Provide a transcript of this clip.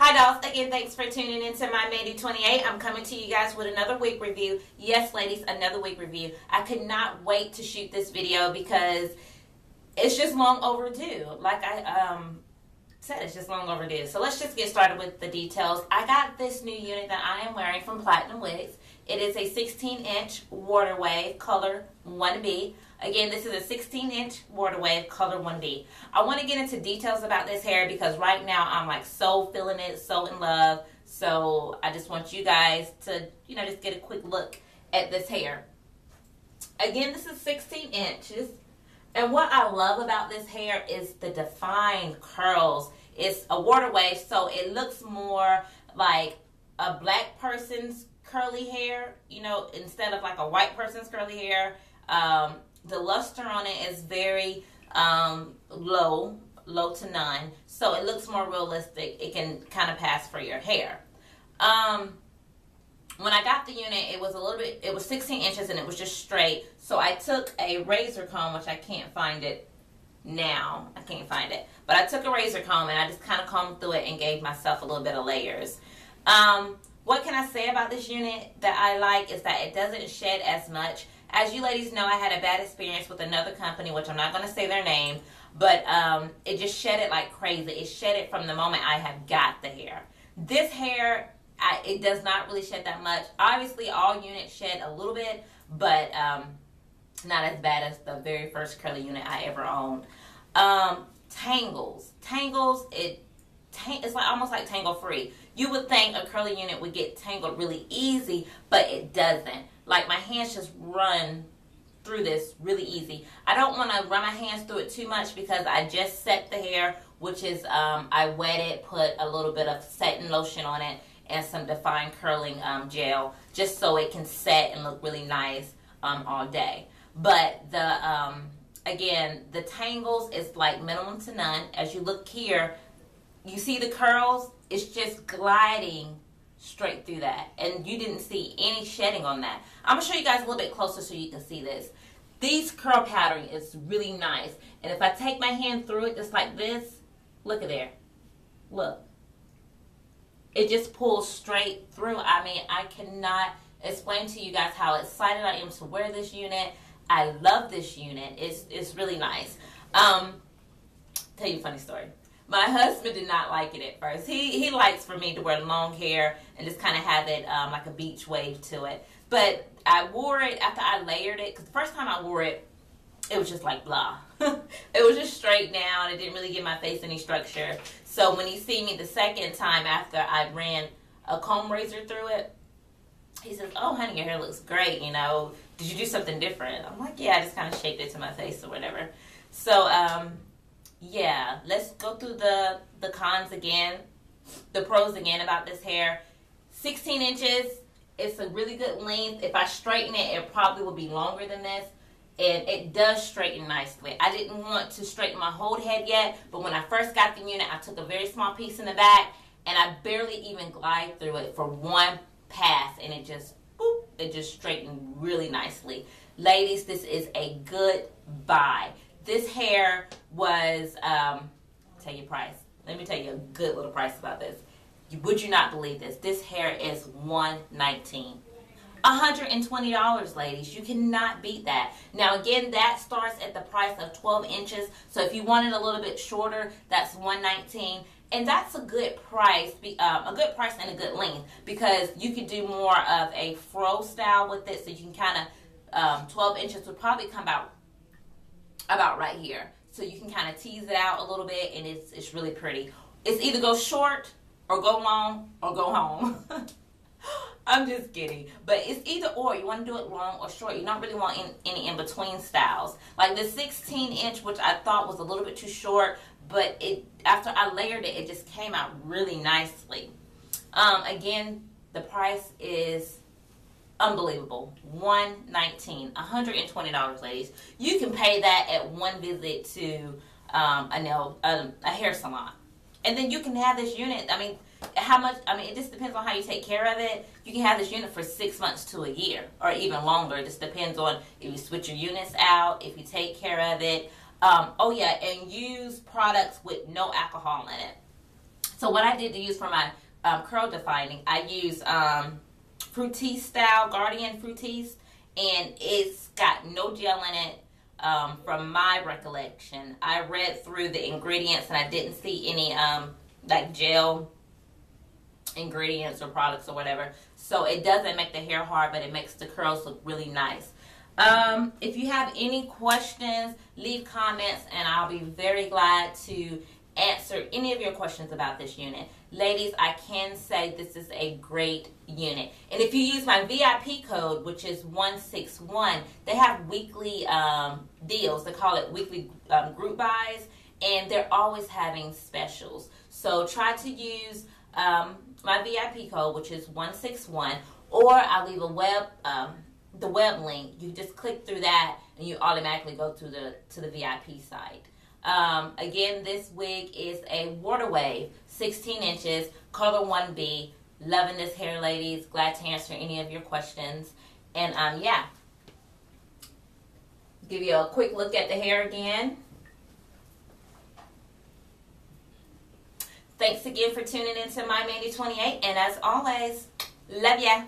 Hi dolls, again thanks for tuning into my Mandy 28. I'm coming to you guys with another wig review. Yes ladies, another wig review. I could not wait to shoot this video because it's just long overdue. Like I said, it's just long overdue. So let's just get started with the details. I got this new unit that I am wearing from Platinum Wigs. It is a 16-inch water wave color 1B. Again, this is a 16-inch water wave color 1B. I want to get into details about this hair because right now I'm like so feeling it, so in love. So I just want you guys to, just get a quick look at this hair. Again, this is 16 inches. And what I love about this hair is the defined curls. It's a water wave, so it looks more like a black person's curly hair, instead of like a white person's curly hair. The luster on it is very low to none, so it looks more realistic. It can kind of pass for your hair. When I got the unit, it was 16 inches and it was just straight. So I took a razor comb, which I can't find it now. I can't find it. But I took a razor comb and I just kind of combed through it and gave myself a little bit of layers. What can I say about this unit that I like is that it doesn't shed as much. As you ladies know, I had a bad experience with another company, which I'm not going to say their name, but it just shed it like crazy. It shed it from the moment I have got the hair. This hair, it does not really shed that much. Obviously, all units shed a little bit, but not as bad as the very first curly unit I ever owned. Tangles. It's like almost like tangle free. You would think a curly unit would get tangled really easy, but it doesn't. Like my hands just run through this really easy. I don't want to run my hands through it too much because I just set the hair, which is I wet it, put a little bit of setting lotion on it and some defined curling gel just so it can set and look really nice all day. But again, the tangles is like minimum to none. As you look here, you see the curls, it's just gliding straight through that, and you didn't see any shedding on that. I'm gonna show you guys a little bit closer so you can see this. These curl pattern is really nice, and if I take my hand through it just like this, look at there, look, it just pulls straight through. I mean, I cannot explain to you guys how excited I am to wear this unit. I love this unit. It's really nice. Tell you a funny story. My husband did not like it at first. He likes for me to wear long hair and just kind of have it like a beach wave to it. But I wore it after I layered it, because the first time I wore it, it was just like blah. It was just straight down. It didn't really give my face any structure. So when he see me the second time after I ran a comb razor through it, he says, "Oh honey, your hair looks great, Did you do something different?" I'm like, "Yeah, I just kind of shaped it to my face or whatever." So yeah, let's go through the cons again, the pros again about this hair. 16 inches, it's a really good length. If I straighten it, it probably will be longer than this. And it does straighten nicely. I didn't want to straighten my whole head yet, but when I first got the unit, I took a very small piece in the back, and I barely even glide through it for one pass, and it just, boop, it just straightened really nicely. Ladies, this is a good buy. This hair was, tell you price. Let me tell you a good little price about this. Would you not believe this? This hair is $119. $120, ladies. You cannot beat that. Now, again, that starts at the price of 12 inches. So if you want it a little bit shorter, that's $119. And that's a good price, and a good length, because you could do more of a fro style with it. So you can kind of, 12 inches would probably come out about right here, so you can kind of tease it out a little bit, and it's really pretty. It's either go short or go long or go home. I'm just kidding, but it's either or. You want to do it long or short. You don't really want any in between styles. Like the 16-inch, which I thought was a little bit too short, but after I layered it, it just came out really nicely. Again, the price is unbelievable. $119, $120, ladies. You can pay that at one visit to a hair salon, and then you can have this unit. I mean, it just depends on how you take care of it. You can have this unit for 6 months to a year, or even longer. It just depends on if you switch your units out, if you take care of it. Oh yeah, and use products with no alcohol in it. So what I did to use for my curl defining, I used Fructis style, Guardian Fructis, and it's got no gel in it. From my recollection, I read through the ingredients and I didn't see any like gel ingredients or products or whatever. So it doesn't make the hair hard, but it makes the curls look really nice. If you have any questions, leave comments and I'll be very glad to answer any of your questions about this unit. Ladies, I can say this is a great unit. And if you use my VIP code, which is 161, they have weekly deals. They call it weekly group buys, and they're always having specials. So try to use my VIP code, which is 161, or I'll leave a the web link. You just click through that and you automatically go to the VIP site. Again, this wig is a water wave, 16 inches, color 1B. Loving this hair, ladies. Glad to answer any of your questions. And yeah, give you a quick look at the hair again. Thanks again for tuning into My Mandy 28, and as always, love ya.